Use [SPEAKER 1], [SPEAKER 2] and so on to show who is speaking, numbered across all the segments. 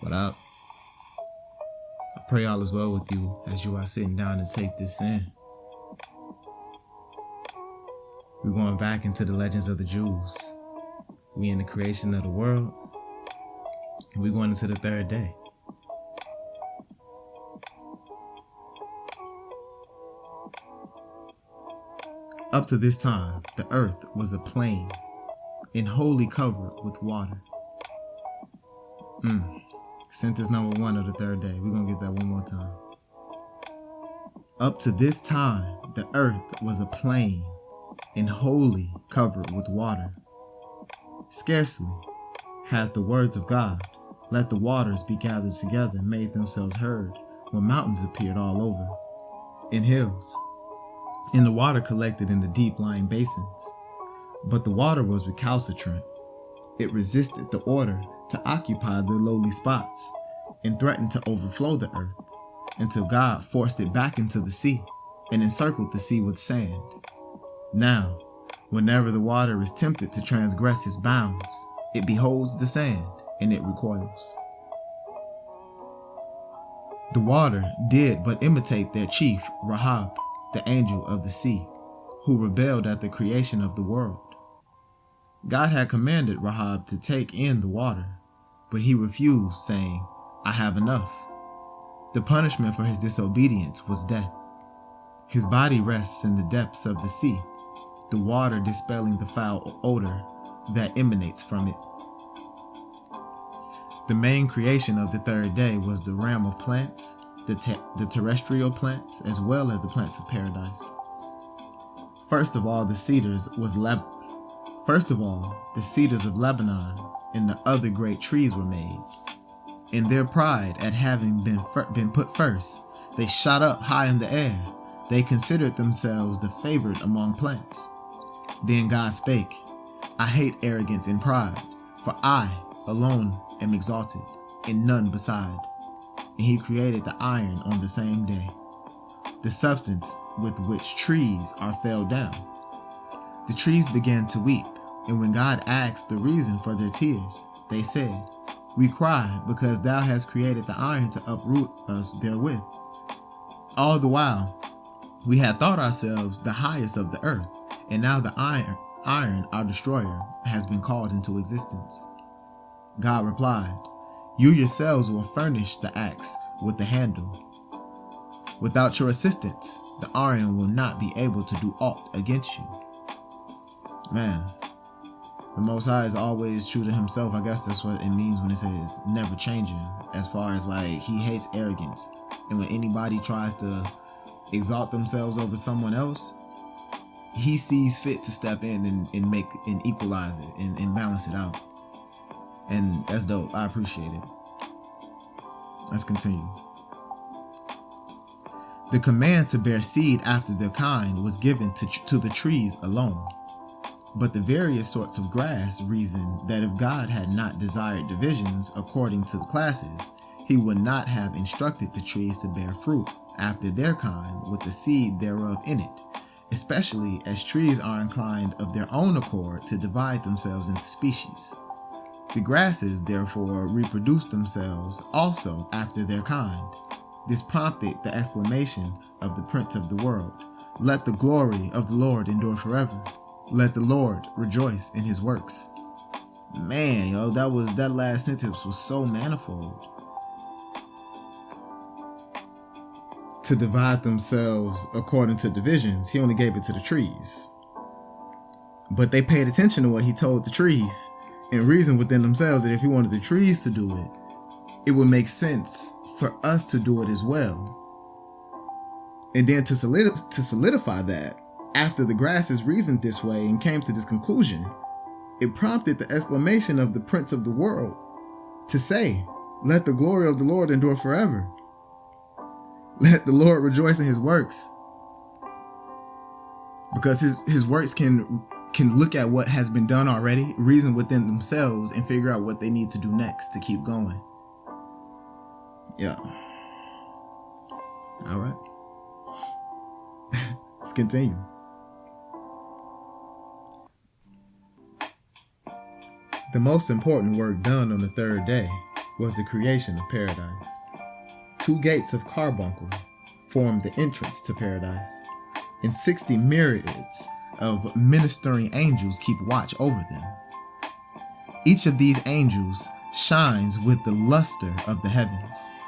[SPEAKER 1] What up? I pray all is well with you as you are sitting down to take this in. We're going back into the legends of the Jews. We in the creation of the world, and we're going into the third day. Up to this time, the earth was a plain and wholly covered with water. Sentence number 1 of the third day. We're going to get that one more time. Up to this time, the earth was a plain and wholly covered with water. Scarcely had the words of God, let the waters be gathered together, made themselves heard, when mountains appeared all over, and hills, and the water collected in the deep-lying basins. But the water was recalcitrant. It resisted the order to occupy the lowly spots and threatened to overflow the earth until God forced it back into the sea and encircled the sea with sand. Now, whenever the water is tempted to transgress its bounds, it beholds the sand and it recoils. The water did but imitate their chief, Rahab, the angel of the sea, who rebelled at the creation of the world. God had commanded Rahab to take in the water, but he refused, saying, I have enough. The punishment for his disobedience was death. His body rests in the depths of the sea, the water dispelling the foul odor that emanates from it. The main creation of the third day was the realm of plants, the terrestrial plants, as well as the plants of paradise. First of all, the cedars of Lebanon and the other great trees were made. In their pride at having been put first, they shot up high in the air. They considered themselves the favored among plants. Then God spake, I hate arrogance and pride, for I alone am exalted, and none beside. And he created the iron on the same day, the substance with which trees are felled down. The trees began to weep, and when God asked the reason for their tears, they said, We cry because thou hast created the iron to uproot us therewith. All the while, we had thought ourselves the highest of the earth, and now the iron, our destroyer, has been called into existence. God replied, You yourselves will furnish the axe with the handle. Without your assistance, the iron will not be able to do aught against you. Man, the Most High is always true to himself. I guess that's what it means when it says never changing, as far as like he hates arrogance. And when anybody tries to exalt themselves over someone else, he sees fit to step in and make and equalize it and balance it out. And that's dope. I appreciate it. Let's continue. The command to bear seed after their kind was given to the trees alone. But the various sorts of grass reasoned that if God had not desired divisions according to the classes, he would not have instructed the trees to bear fruit after their kind with the seed thereof in it, especially as trees are inclined of their own accord to divide themselves into species. The grasses therefore reproduced themselves also after their kind. This prompted the exclamation of the Prince of the world, Let the glory of the Lord endure forever. Let the Lord rejoice in his works. Man, that last sentence was so manifold. To divide themselves according to divisions, he only gave it to the trees. But they paid attention to what he told the trees and reasoned within themselves that if he wanted the trees to do it, it would make sense for us to do it as well. And then to solidify that, after the grasses reasoned this way and came to this conclusion, it prompted the exclamation of the Prince of the world to say, Let the glory of the Lord endure forever. Let the Lord rejoice in his works. Because his works can look at what has been done already, reason within themselves, and figure out what they need to do next to keep going. Yeah. All right. Let's continue. The most important work done on the third day was the creation of paradise. 2 gates of carbuncle formed the entrance to paradise, and 60 myriads of ministering angels keep watch over them. Each of these angels shines with the luster of the heavens.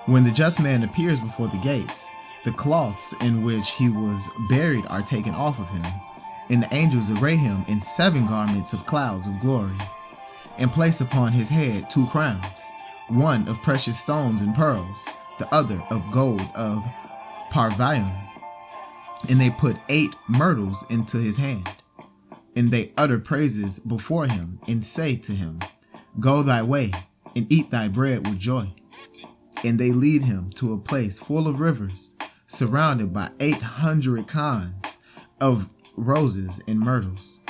[SPEAKER 1] When the just man appears before the gates, the cloths in which he was buried are taken off of him, and the angels array him in 7 garments of clouds of glory, and place upon his head 2 crowns, one of precious stones and pearls, the other of gold of Parvaim. And they put 8 myrtles into his hand. And they utter praises before him, and say to him, Go thy way, and eat thy bread with joy. And they lead him to a place full of rivers, surrounded by 800 kinds of roses and myrtles.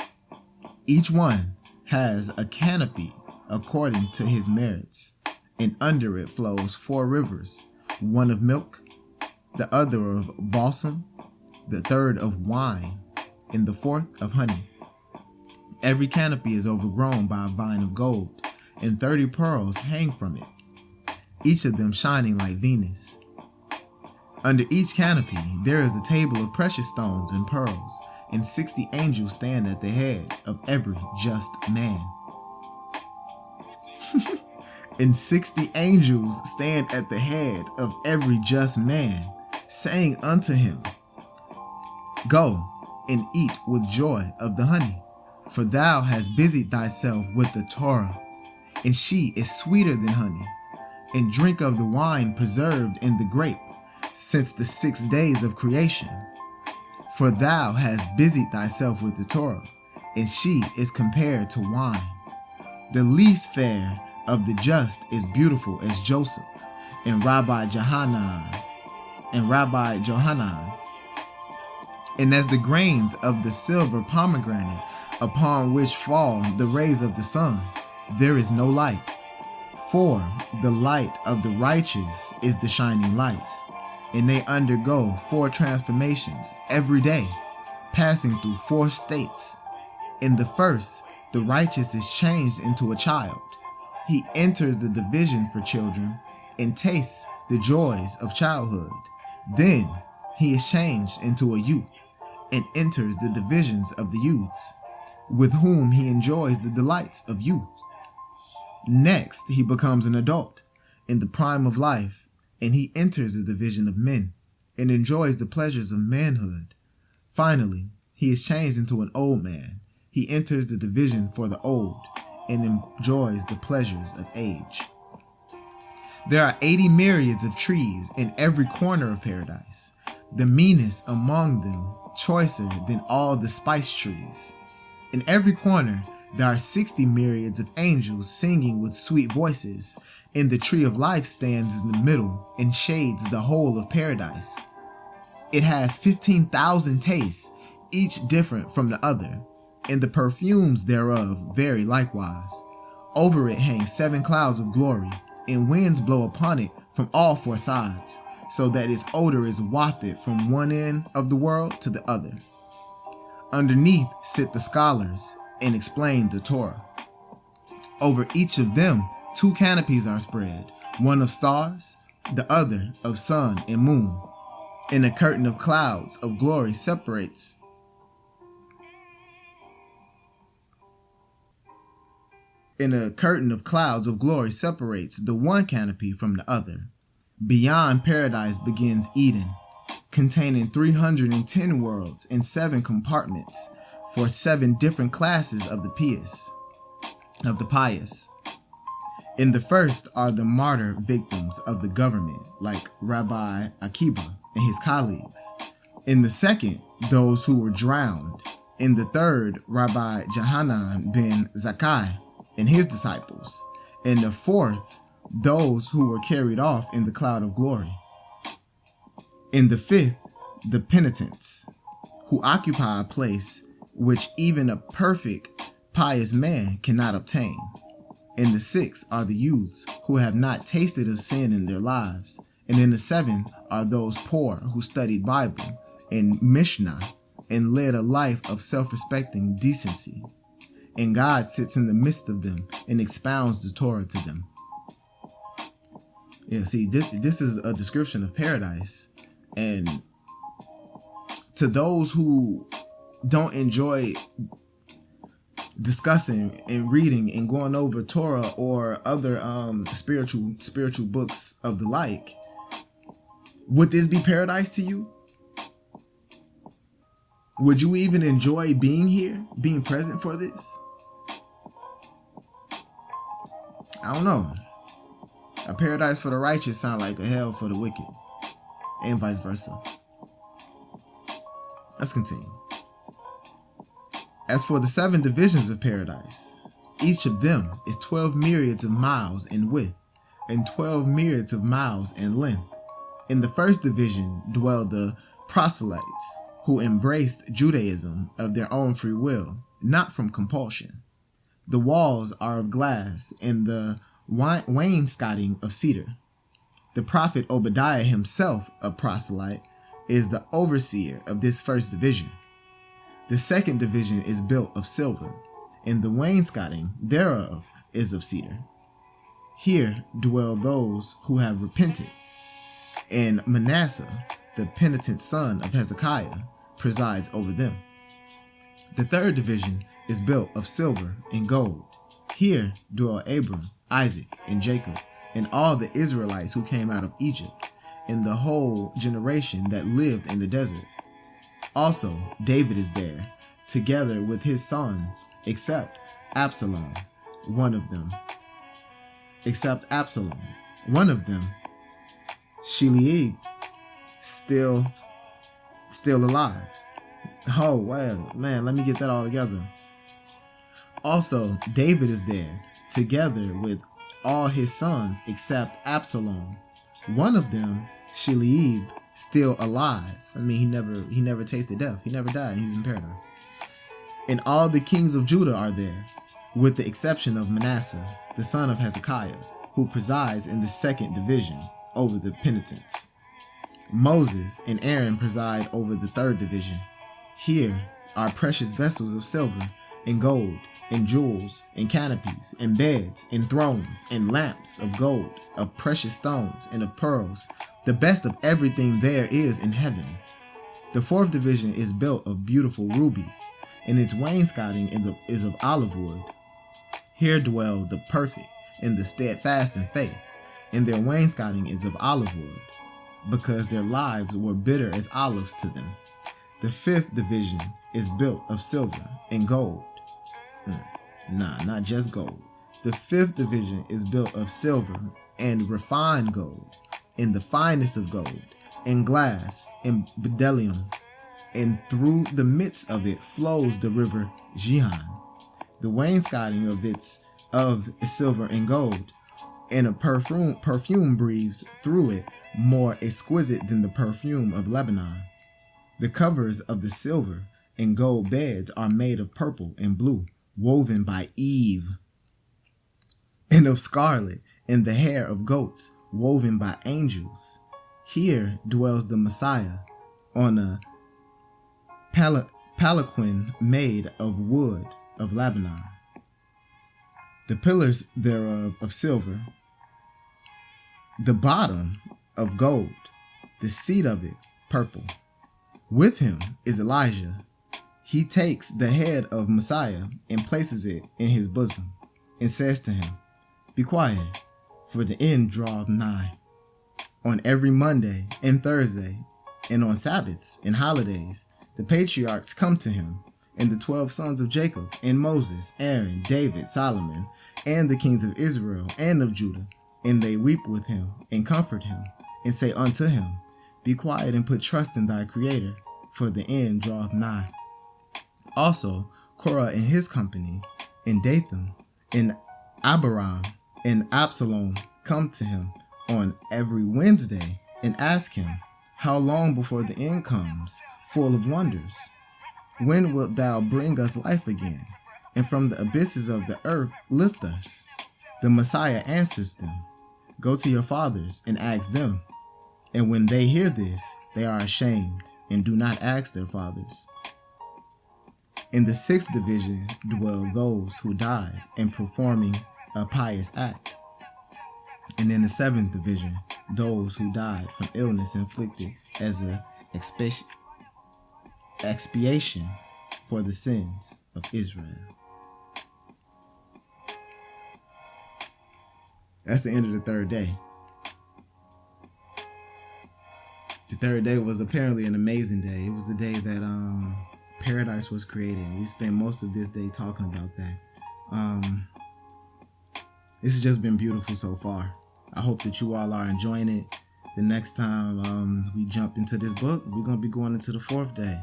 [SPEAKER 1] Each one has a canopy according to his merits, and under it flows 4 rivers, one of milk, the other of balsam, the third of wine, and the 4th of honey. Every canopy is overgrown by a vine of gold, and 30 pearls hang from it, each of them shining like Venus. Under each canopy there is a table of precious stones and pearls, and 60 angels stand at the head of every just man. And 60 angels stand at the head of every just man, saying unto him, Go and eat with joy of the honey, for thou hast busied thyself with the Torah, and she is sweeter than honey. And drink of the wine preserved in the grape, since the 6 days of creation. For thou hast busied thyself with the Torah, and she is compared to wine. The least fair of the just is beautiful as Joseph, and Rabbi Johanan. And as the grains of the silver pomegranate upon which fall the rays of the sun, there is no light. For the light of the righteous is the shining light, and they undergo 4 transformations every day, passing through 4 states. In the first, the righteous is changed into a child. He enters the division for children and tastes the joys of childhood. Then he is changed into a youth and enters the divisions of the youths, with whom he enjoys the delights of youth. Next, he becomes an adult in the prime of life, and he enters the division of men and enjoys the pleasures of manhood. Finally, he is changed into an old man. He enters the division for the old and enjoys the pleasures of age. There are 80 myriads of trees in every corner of paradise, the meanest among them choicer than all the spice trees. In every corner there are 60 myriads of angels singing with sweet voices, and the tree of life stands in the middle and shades the whole of paradise. It has 15,000 tastes, each different from the other, and the perfumes thereof vary likewise. Over it hang 7 clouds of glory, and winds blow upon it from all 4 sides, so that its odor is wafted from one end of the world to the other. Underneath sit the scholars and explain the Torah. Over each of them 2 canopies are spread, one of stars, the other of sun and moon, and a curtain of clouds of glory separates the one canopy from the other. Beyond paradise begins Eden, containing 310 worlds and 7 compartments for 7 different classes of the pious. In the first are the martyr victims of the government, like Rabbi Akiba and his colleagues. In the second, those who were drowned. In the third, Rabbi Johanan ben Zakkai and his disciples. In the fourth, those who were carried off in the cloud of glory. In the fifth, the penitents, who occupy a place which even a perfect, pious man cannot obtain. In the sixth are the youths who have not tasted of sin in their lives. And in the seventh are those poor who studied Bible and Mishnah and led a life of self-respecting decency. And God sits in the midst of them and expounds the Torah to them. Yeah, see, this is a description of paradise, and to those who don't enjoy discussing and reading and going over Torah or other spiritual books of the like, would this be paradise to you? Would you even enjoy being here, being present for this? I don't know. A paradise for the righteous sound like a hell for the wicked, and vice versa. Let's continue. As for the 7 divisions of paradise, each of them is 12 myriads of miles in width and 12 myriads of miles in length. In the first division dwell the proselytes, who embraced Judaism of their own free will, not from compulsion. The walls are of glass and the wainscoting of cedar. The prophet Obadiah himself, a proselyte, is the overseer of this first division. The second division is built of silver, and the wainscoting thereof is of cedar. Here dwell those who have repented, and Manasseh, the penitent son of Hezekiah, presides over them. The third division is built of silver and gold. Here dwell Abram, Isaac, and Jacob, and all the Israelites who came out of Egypt, and the whole generation that lived in the desert. Also, David is there, together with his sons, except Absalom, one of them, Shiliab, still alive. Oh, well, man, let me get that all together. Also, David is there, together with all his sons except Absalom. One of them, Shiliab, still alive. I mean, he never tasted death. He never died. He's in paradise. And all the kings of Judah are there, with the exception of Manasseh, the son of Hezekiah, who presides in the second division over the penitents. Moses and Aaron preside over the third division. Here are precious vessels of silver and gold and jewels and canopies and beds and thrones and lamps of gold, of precious stones and of pearls, the best of everything there is in heaven. The fourth division is built of beautiful rubies, and its wainscoting is of olive wood. Here dwell the perfect and the steadfast in faith, and their wainscoting is of olive wood, because their lives were bitter as olives to them. The fifth division is built of silver and gold. Not just gold. The fifth division is built of silver and refined gold, and the finest of gold, and glass, and bdellium, and through the midst of it flows the river Gihon. The wainscoting of silver and gold, and a perfume breathes through it more exquisite than the perfume of Lebanon. The covers of the silver and gold beds are made of purple and blue, woven by Eve, and of scarlet, and the hair of goats, woven by angels. Here dwells the Messiah on a palanquin made of wood of Lebanon. The pillars thereof of silver, the bottom of gold, the seat of it purple. With him is Elijah. He takes the head of Messiah and places it in his bosom, and says to him, "Be quiet, for the end draweth nigh." On every Monday and Thursday, and on Sabbaths and holidays, the patriarchs come to him, and the 12 sons of Jacob, and Moses, Aaron, David, Solomon, and the kings of Israel and of Judah, and they weep with him, and comfort him, and say unto him, "Be quiet and put trust in thy Creator, for the end draweth nigh." Also, Korah and his company, and Dathan, and Abiram, and Absalom come to him on every Wednesday, and ask him, "How long before the end comes, full of wonders? When wilt thou bring us life again, and from the abysses of the earth lift us?" The Messiah answers them, "Go to your fathers and ask them." And when they hear this, they are ashamed, and do not ask their fathers. In the sixth division dwell those who died in performing a pious act. And then the seventh division, those who died from illness inflicted as a expiation for the sins of Israel. That's the end of the third day. The third day was apparently an amazing day. It was the day that paradise was created. We spent most of this day talking about that. This has just been beautiful so far. I hope that you all are enjoying it. The next time we jump into this book, we're going to be going into the fourth day.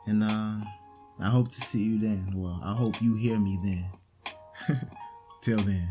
[SPEAKER 1] And I hope to see you then. Well, I hope you hear me then. Till then.